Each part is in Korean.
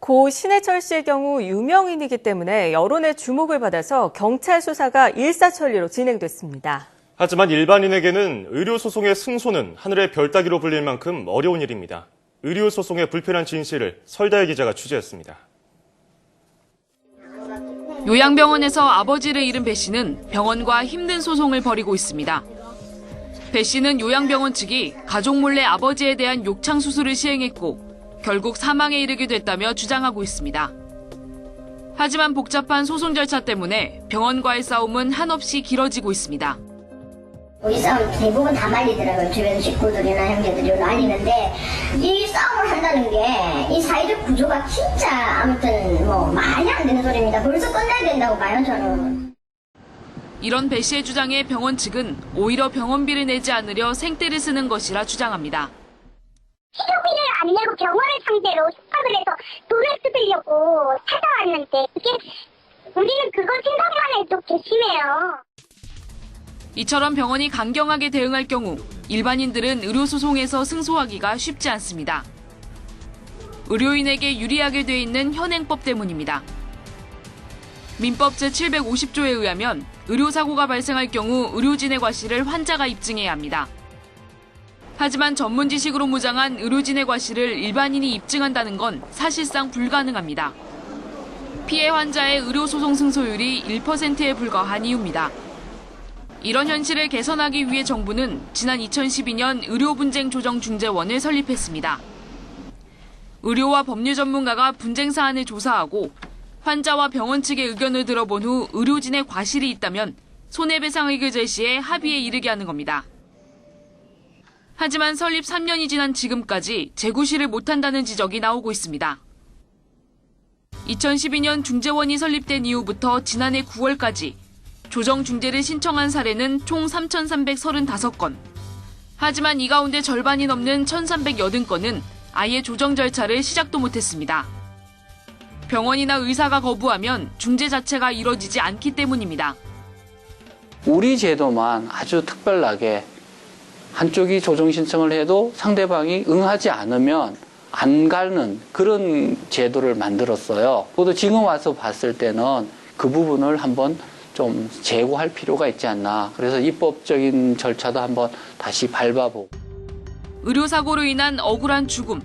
고 신해철 씨의 경우 유명인이기 때문에 여론의 주목을 받아서 경찰 수사가 일사천리로 진행됐습니다. 하지만 일반인에게는 의료소송의 승소는 하늘의 별 따기로 불릴 만큼 어려운 일입니다. 의료소송의 불편한 진실을 설다혜 기자가 취재했습니다. 요양병원에서 아버지를 잃은 배 씨는 병원과 힘든 소송을 벌이고 있습니다. 배 씨는 요양병원 측이 가족 몰래 아버지에 대한 욕창 수술을 시행했고 결국 사망에 이르게 됐다며 주장하고 있습니다. 하지만 복잡한 소송 절차 때문에 병원과의 싸움은 한없이 길어지고 있습니다. 이 싸움 대부분 다 말리더라고요. 주변 식구들이나 형제들이 말리는데 이 싸움을 한다는 게 이 사회적 구조가 진짜 아무튼 말이 안 되는 소리입니다. 벌써 끝내야 된다고 봐요, 저는. 이런 배 씨의 주장에 병원 측은 오히려 병원비를 내지 않으려 생떼를 쓰는 것이라 주장합니다. 치료비를 안 내고 병원을 상대로 협박을 해서 돈을 뜯으려고 찾아왔는데 우리는 그거 생각만 해도 괘씸해요. 이처럼 병원이 강경하게 대응할 경우 일반인들은 의료소송에서 승소하기가 쉽지 않습니다. 의료인에게 유리하게 돼 있는 현행법 때문입니다. 민법 제750조에 의하면 의료사고가 발생할 경우 의료진의 과실을 환자가 입증해야 합니다. 하지만 전문 지식으로 무장한 의료진의 과실을 일반인이 입증한다는 건 사실상 불가능합니다. 피해 환자의 의료소송 승소율이 1%에 불과한 이유입니다. 이런 현실을 개선하기 위해 정부는 지난 2012년 의료분쟁조정중재원을 설립했습니다. 의료와 법률 전문가가 분쟁 사안을 조사하고 환자와 병원 측의 의견을 들어본 후 의료진의 과실이 있다면 손해배상액을 제시해 합의에 이르게 하는 겁니다. 하지만 설립 3년이 지난 지금까지 재구실을 못한다는 지적이 나오고 있습니다. 2012년 중재원이 설립된 이후부터 지난해 9월까지 조정 중재를 신청한 사례는 총 3,335건. 하지만 이 가운데 절반이 넘는 1,380건은 아예 조정 절차를 시작도 못했습니다. 병원이나 의사가 거부하면 중재 자체가 이뤄지지 않기 때문입니다. 우리 제도만 아주 특별하게 한쪽이 조정 신청을 해도 상대방이 응하지 않으면 안 가는 그런 제도를 만들었어요. 저도 지금 와서 봤을 때는 그 부분을 한번 좀 제고할 필요가 있지 않나. 그래서 입법적인 절차도 한번 다시 밟아보고. 의료사고로 인한 억울한 죽음.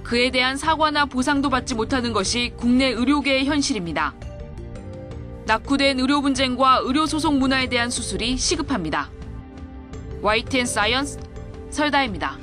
그에 대한 사과나 보상도 받지 못하는 것이 국내 의료계의 현실입니다. 낙후된 의료 분쟁과 의료소송 문화에 대한 수술이 시급합니다. YTN 사이언스 설다혜입니다.